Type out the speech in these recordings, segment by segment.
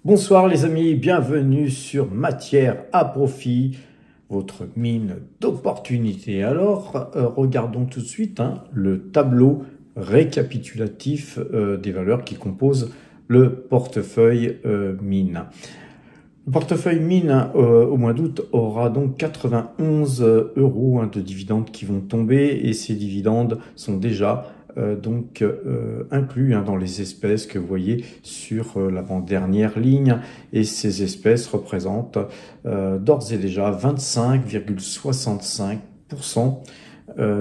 Bonsoir les amis, bienvenue sur Matière à Profit, votre mine d'opportunités. Alors, regardons tout de suite le tableau récapitulatif des valeurs qui composent le portefeuille mine. Le portefeuille mine au mois d'août aura donc 91 € de dividendes qui vont tomber et ces dividendes sont déjà inclus dans les espèces que vous voyez sur l'avant-dernière ligne, et ces espèces représentent d'ores et déjà 25,65%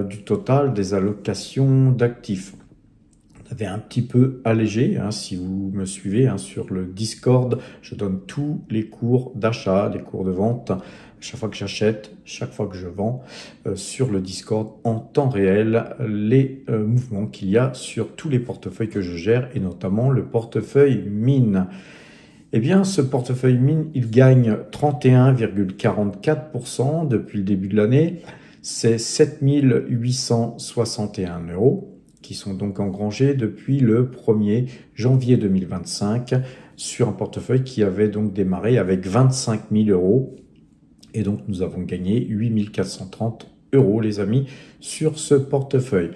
du total des allocations d'actifs. On avait un petit peu allégé, si vous me suivez sur le Discord, je donne tous les cours d'achat, des cours de vente, chaque fois que j'achète, chaque fois que je vends, sur le Discord en temps réel, les mouvements qu'il y a sur tous les portefeuilles que je gère, et notamment le portefeuille mine. Eh bien, ce portefeuille mine, il gagne 31,44% depuis le début de l'année. C'est 7 861 € qui sont donc engrangés depuis le 1er janvier 2025 sur un portefeuille qui avait donc démarré avec 25 000 €. Et donc, nous avons gagné 8 430 € les amis, sur ce portefeuille.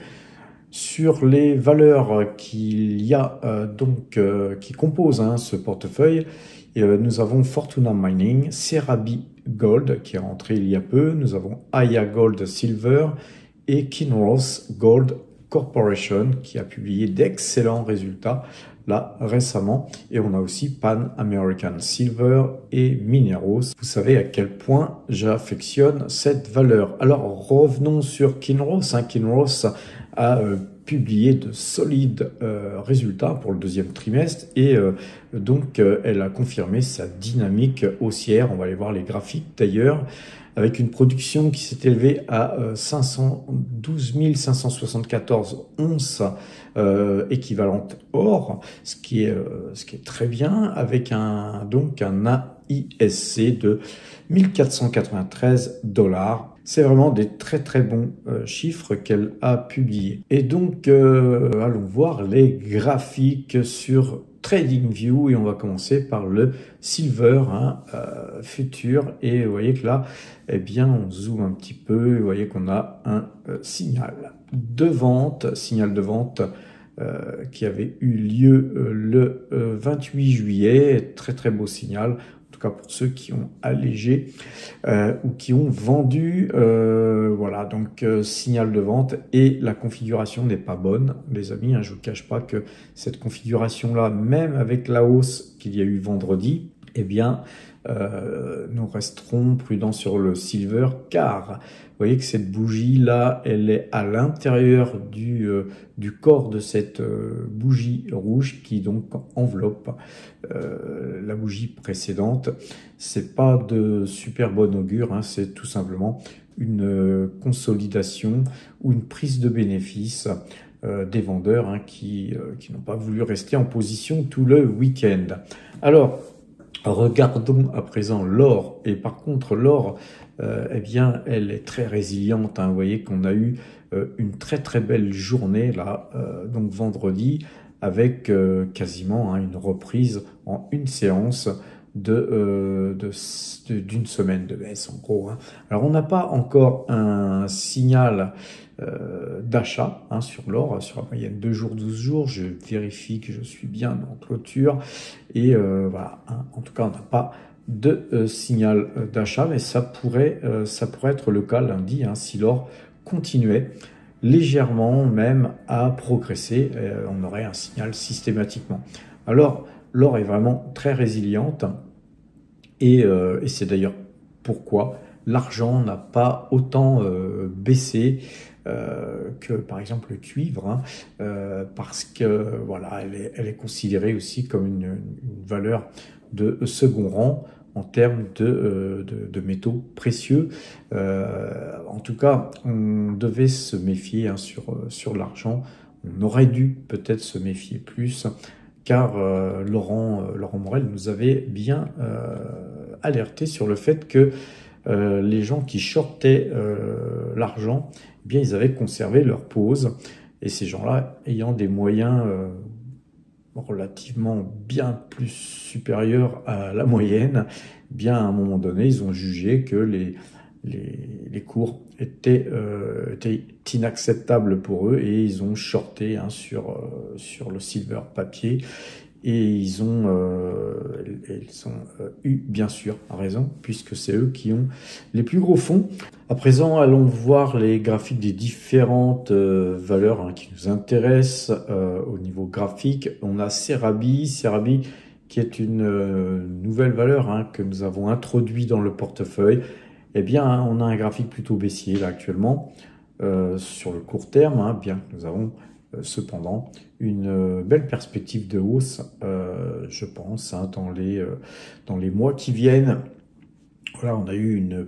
Sur les valeurs qu'il y a qui composent ce portefeuille, nous avons Fortuna Mining, Serabi Gold qui est rentré il y a peu, nous avons Aya Gold Silver et Kinross Gold Corporation qui a publié d'excellents résultats là récemment, et on a aussi Pan American Silver et Mineros. Vous savez à quel point j'affectionne cette valeur. Alors revenons sur Kinross. Kinross a publié de solides résultats pour le deuxième trimestre, et elle a confirmé sa dynamique haussière. On va aller voir les graphiques d'ailleurs, avec une production qui s'est élevée à 512 574 onces équivalentes or, ce qui est très bien, avec un AISC de 1493 $. C'est vraiment des très très bons chiffres qu'elle a publiés. Et donc, allons voir les graphiques sur TradingView, et on va commencer par le Silver futur. Et vous voyez que là, on zoome un petit peu, vous voyez qu'on a un signal de vente qui avait eu lieu le 28 juillet, très très beau signal. En tout cas pour ceux qui ont allégé ou qui ont vendu, voilà, donc signal de vente, et la configuration n'est pas bonne les amis, je vous cache pas que cette configuration là, même avec la hausse qu'il y a eu vendredi, nous resterons prudents sur le silver, car vous voyez que cette bougie là, elle est à l'intérieur du corps de cette bougie rouge qui donc enveloppe la bougie précédente. C'est pas de super bon augure, c'est tout simplement une consolidation ou une prise de bénéfice des vendeurs qui n'ont pas voulu rester en position tout le week-end. Alors, regardons à présent l'or. Et par contre, l'or, elle est très résiliente. Vous voyez qu'on a eu une très très belle journée là, donc vendredi, avec quasiment une reprise en une séance d'une semaine de baisse en gros, hein. Alors on n'a pas encore un signal d'achat sur l'or, sur la moyenne 2 jours, 12 jours. Je vérifie que je suis bien en clôture. Et voilà, hein, en tout cas, on n'a pas de signal d'achat, mais ça pourrait être le cas lundi, hein, si l'or continuait légèrement même à progresser, on aurait un signal systématiquement. Alors, l'or est vraiment très résiliente et c'est d'ailleurs pourquoi l'argent n'a pas autant baissé que par exemple le cuivre, hein, parce que voilà, elle est considérée aussi comme une valeur de second rang en termes de métaux précieux. En tout cas, on devait se méfier, hein, sur l'argent. On aurait dû peut-être se méfier plus, car Laurent Morel nous avait bien alerté sur le fait que les gens qui shortaient l'argent, eh bien, ils avaient conservé leur pause. Et ces gens-là, ayant des moyens relativement bien plus supérieurs à la moyenne, eh bien, à un moment donné, ils ont jugé que les cours étaient inacceptables pour eux et ils ont shorté, hein, sur le silver papier. Et ils ont eu, bien sûr, raison, puisque c'est eux qui ont les plus gros fonds. À présent, allons voir les graphiques des différentes valeurs, hein, qui nous intéressent au niveau graphique. On a Cerabi qui est une nouvelle valeur, hein, que nous avons introduit dans le portefeuille. Eh bien, hein, on a un graphique plutôt baissier là actuellement sur le court terme, hein, bien que nous avons cependant une belle perspective de hausse, je pense, hein, dans les mois qui viennent. Voilà, on a eu une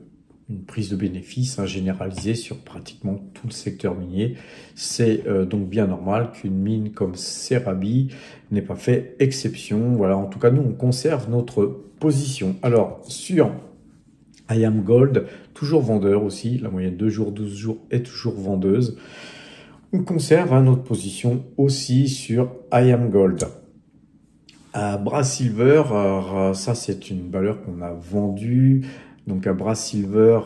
prise de bénéfices, hein, généralisée sur pratiquement tout le secteur minier. C'est donc bien normal qu'une mine comme Cerabi n'ait pas fait exception. Voilà, en tout cas, nous, on conserve notre position. Alors, sur IAMGOLD, toujours vendeur aussi, la moyenne 2 jours, 12 jours est toujours vendeuse. On conserve, hein, notre position aussi sur IAMGOLD. À Brass Silver, ça c'est une valeur qu'on a vendue. Donc à Brass Silver,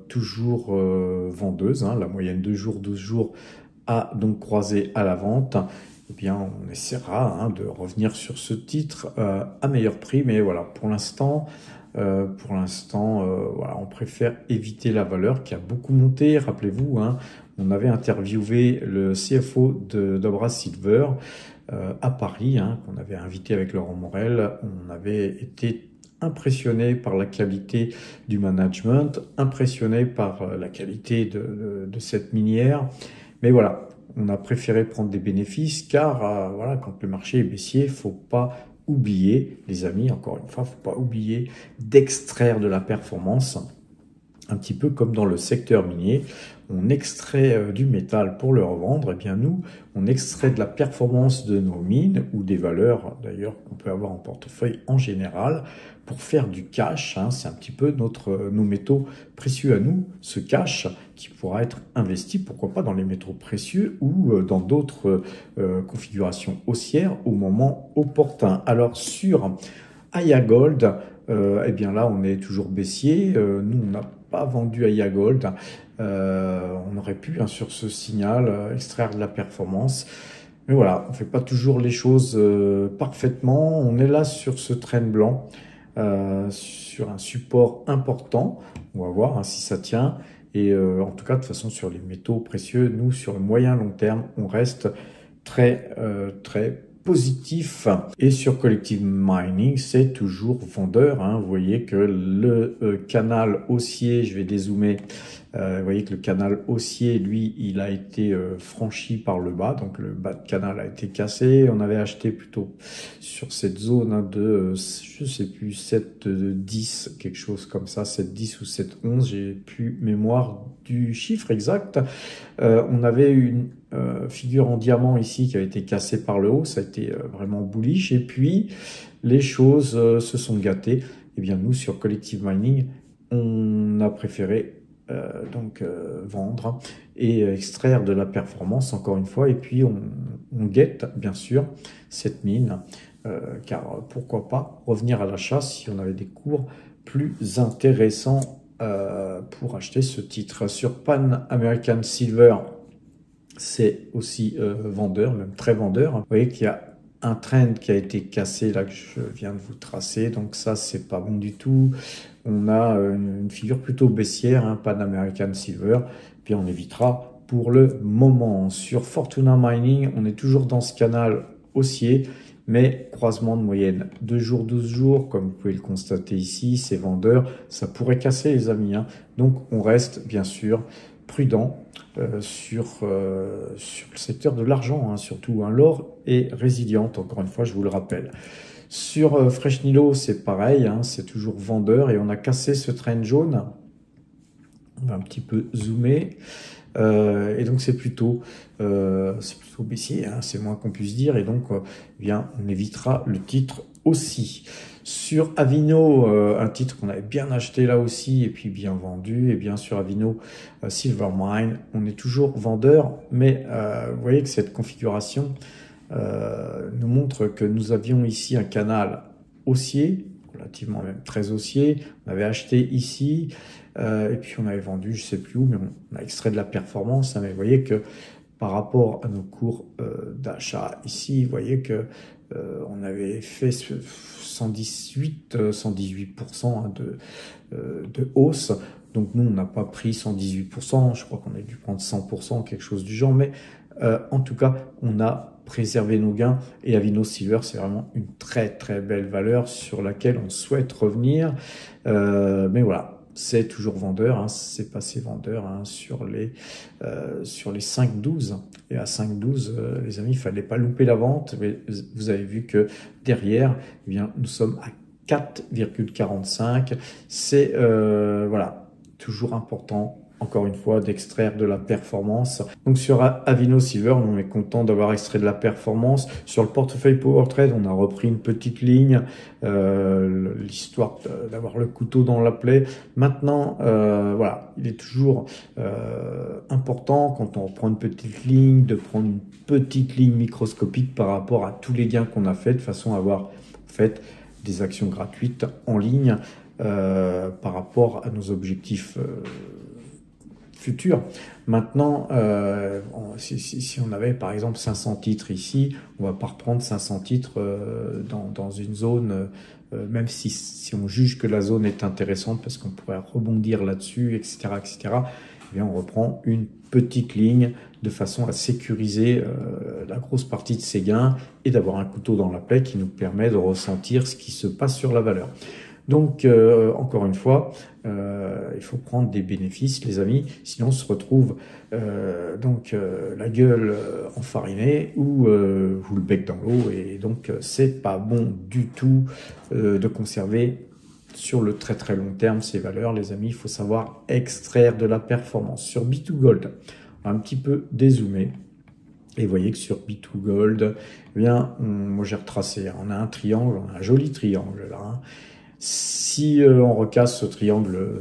toujours vendeuse, hein, la moyenne 2 jours, 12 jours a donc croisé à la vente. Eh bien, on essaiera, hein, de revenir sur ce titre à meilleur prix, mais voilà, pour l'instant, voilà, on préfère éviter la valeur qui a beaucoup monté. Rappelez-vous, hein, on avait interviewé le CFO d'Abra Silver à Paris, hein, qu'on avait invité avec Laurent Morel. On avait été impressionné par la qualité du management, impressionné par la qualité de cette minière. Mais voilà, on a préféré prendre des bénéfices car voilà, quand le marché est baissier, il faut pas oublier, les amis, encore une fois, faut pas oublier d'extraire de la performance, un petit peu comme dans le secteur minier. On extrait du métal pour le revendre. Eh bien nous, on extrait de la performance de nos mines ou des valeurs d'ailleurs qu'on peut avoir en portefeuille en général pour faire du cash, hein. C'est un petit peu nos métaux précieux à nous, ce cash qui pourra être investi, pourquoi pas dans les métaux précieux ou dans d'autres configurations haussières au moment opportun. Alors sur Aya Gold, eh bien là on est toujours baissier. Nous on n'a pas vendu Aya Gold. On aurait pu, hein, sur ce signal, extraire de la performance. Mais voilà, on ne fait pas toujours les choses parfaitement. On est là sur ce trend blanc, sur un support important. On va voir, hein, si ça tient. Et en tout cas, de toute façon, sur les métaux précieux, nous, sur le moyen long terme, on reste très positif. Et sur Collective Mining, c'est toujours vendeur, hein. Vous voyez que le canal haussier, je vais dézoomer, vous voyez que le canal haussier, lui, il a été franchi par le bas, donc le bas de canal a été cassé. On avait acheté plutôt sur cette zone, hein, de, je sais plus, 7,10, quelque chose comme ça, 7,10 ou 7,11, j'ai plus mémoire du chiffre exact. On avait une figure en diamant ici qui a été cassée par le haut, ça a été vraiment bullish, et puis les choses se sont gâtées. Et bien nous, sur Collective Mining, on a préféré vendre et extraire de la performance encore une fois. Et puis on guette bien sûr cette mine, car pourquoi pas revenir à l'achat si on avait des cours plus intéressants pour acheter ce titre. Sur Pan American Silver, c'est aussi vendeur, même très vendeur. Vous voyez qu'il y a un trend qui a été cassé là que je viens de vous tracer, donc ça c'est pas bon du tout. On a une figure plutôt baissière, hein, Pan American Silver, puis on évitera pour le moment. Sur Fortuna Mining, on est toujours dans ce canal haussier, mais croisement de moyenne 2 jours, 12 jours, comme vous pouvez le constater ici, c'est vendeur, ça pourrait casser les amis, hein. Donc on reste bien sûr prudent sur le secteur de l'argent, hein, surtout, hein. L'or est résiliente, encore une fois, je vous le rappelle. Sur Fresh Nilo, c'est pareil, hein, c'est toujours vendeur et on a cassé ce trend jaune. On va un petit peu zoomer. Et donc c'est plutôt baissier, hein, c'est moins qu'on puisse dire, et donc bien on évitera le titre aussi. Sur Avino, un titre qu'on avait bien acheté là aussi et puis bien vendu, et bien sur Avino Silvermine, on est toujours vendeur, mais vous voyez que cette configuration nous montre que nous avions ici un canal haussier, relativement même très haussier, on avait acheté ici, et puis on avait vendu, je sais plus où, mais on a extrait de la performance, hein, mais vous voyez que par rapport à nos cours d'achat ici, vous voyez que on avait fait 118% hein, de hausse. Donc nous, on n'a pas pris 118%, je crois qu'on a dû prendre 100%, quelque chose du genre, mais en tout cas, on a préservé nos gains, et Avino Silver, c'est vraiment une très très belle valeur sur laquelle on souhaite revenir, mais voilà. C'est toujours vendeur, hein, c'est passé vendeur, hein, sur les 5,12. Et à 5,12, les amis, il ne fallait pas louper la vente. Mais vous avez vu que derrière, eh bien, nous sommes à 4,45. C'est voilà, toujours important, encore une fois, d'extraire de la performance. Donc sur Avino Silver, on est content d'avoir extrait de la performance. Sur le portefeuille Power Trade, on a repris une petite ligne, l'histoire d'avoir le couteau dans la plaie. Maintenant, voilà, il est toujours important quand on reprend une petite ligne, de prendre une petite ligne microscopique par rapport à tous les gains qu'on a fait, de façon à avoir fait des actions gratuites en ligne par rapport à nos objectifs futur. Maintenant, si on avait par exemple 500 titres ici, on va pas reprendre 500 titres dans une zone, même si on juge que la zone est intéressante parce qu'on pourrait rebondir là-dessus, etc., etc. Eh bien, on reprend une petite ligne de façon à sécuriser la grosse partie de ces gains et d'avoir un couteau dans la plaie qui nous permet de ressentir ce qui se passe sur la valeur. Donc, encore une fois, il faut prendre des bénéfices, les amis, sinon on se retrouve la gueule enfarinée ou le bec dans l'eau, et donc c'est pas bon du tout de conserver sur le très très long terme ces valeurs, les amis. Il faut savoir extraire de la performance. Sur B2Gold, on va un petit peu dézoomer. Et vous voyez que sur B2Gold, eh bien, moi j'ai retracé, hein, on a un triangle, on a un joli triangle là, hein. Si on recasse ce triangle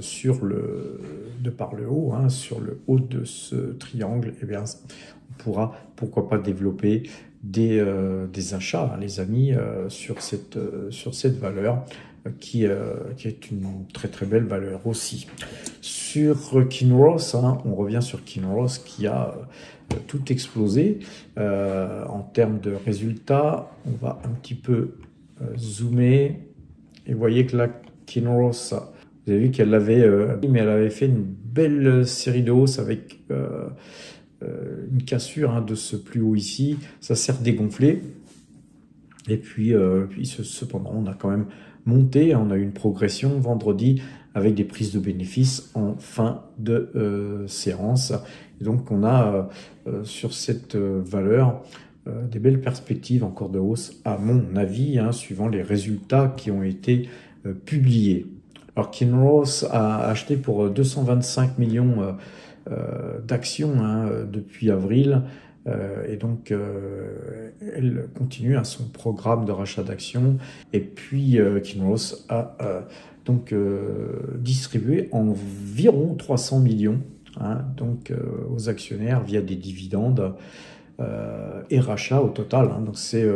de par le haut, hein, sur le haut de ce triangle, eh bien, on pourra, pourquoi pas, développer des achats, hein, les amis, sur cette valeur qui est une très très belle valeur aussi. Sur Kinross, hein, on revient sur Kinross qui a tout explosé en termes de résultats. On va un petit peu zoomer. Et vous voyez que la Kinross, vous avez vu qu'elle avait, mais elle avait fait une belle série de hausses avec une cassure, hein, de ce plus haut ici. Ça s'est dégonflé. Et puis cependant, on a quand même monté. On a eu une progression vendredi avec des prises de bénéfices en fin de séance. Et donc, on a sur cette valeur des belles perspectives encore de hausse, à mon avis, hein, suivant les résultats qui ont été publiés. Alors Kinross a acheté pour 225 millions d'actions, hein, depuis avril. Et donc, elle continue à son programme de rachat d'actions. Et puis, Kinross a donc distribué environ 300 millions donc, aux actionnaires via des dividendes et rachats au total. Donc, c'est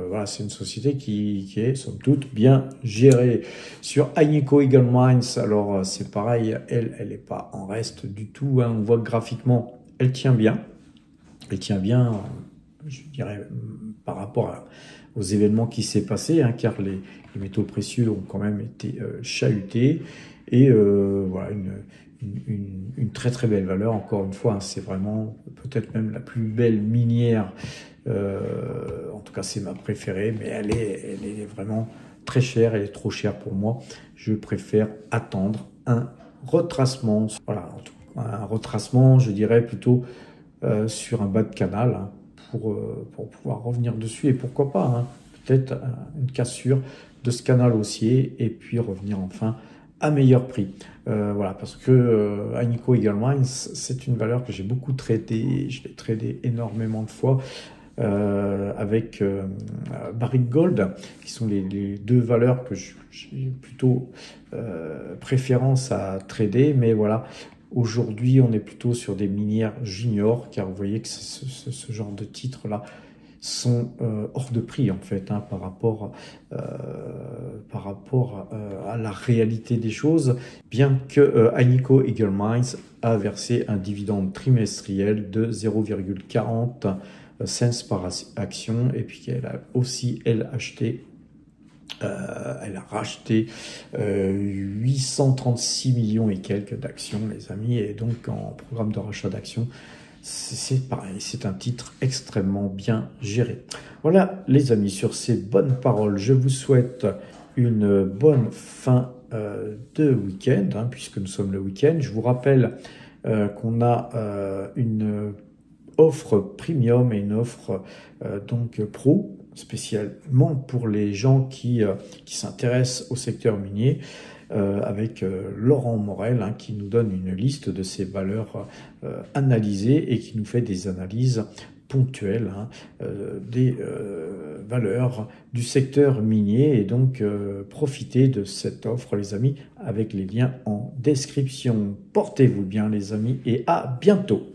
voilà, c'est une société qui est, somme toute, bien gérée. Sur Agnico Eagle Mines, alors c'est pareil, elle n'est pas en reste du tout. On voit que graphiquement, elle tient bien. Elle tient bien, je dirais, par rapport aux événements qui s'est passé, car les métaux précieux ont quand même été chahutés. Et voilà, une très très belle valeur. Encore une fois, c'est vraiment peut-être même la plus belle minière. En tout cas, c'est ma préférée, mais elle est vraiment très chère. Elle est trop chère pour moi. Je préfère attendre un retracement. Voilà, en tout cas, un retracement, je dirais plutôt sur un bas de canal pour pouvoir revenir dessus et pourquoi pas peut-être une cassure de ce canal haussier et puis revenir enfin à meilleur prix. Voilà, parce que Agnico Eagle Mines, c'est une valeur que j'ai beaucoup tradée, je l'ai tradée énormément de fois avec Barrick Gold, qui sont les deux valeurs que j'ai plutôt préférence à trader, mais voilà. Aujourd'hui, on est plutôt sur des minières juniors, car vous voyez que ce genre de titres-là sont hors de prix en fait par rapport à la réalité des choses, bien que Agnico Eagle Mines a versé un dividende trimestriel de 0,40 cents par action, et puis qu'elle a aussi, elle a racheté 836 millions et quelques d'actions, les amis, et donc en programme de rachat d'actions, c'est pareil, c'est un titre extrêmement bien géré. Voilà, les amis, sur ces bonnes paroles, je vous souhaite une bonne fin de week-end, puisque nous sommes le week-end. Je vous rappelle qu'on a une offre premium et une offre donc pro, spécialement pour les gens qui s'intéressent au secteur minier, avec Laurent Morel, qui nous donne une liste de ces valeurs analysées et qui nous fait des analyses ponctuelles des valeurs du secteur minier. Et donc profitez de cette offre, les amis, avec les liens en description. Portez-vous bien, les amis, et à bientôt.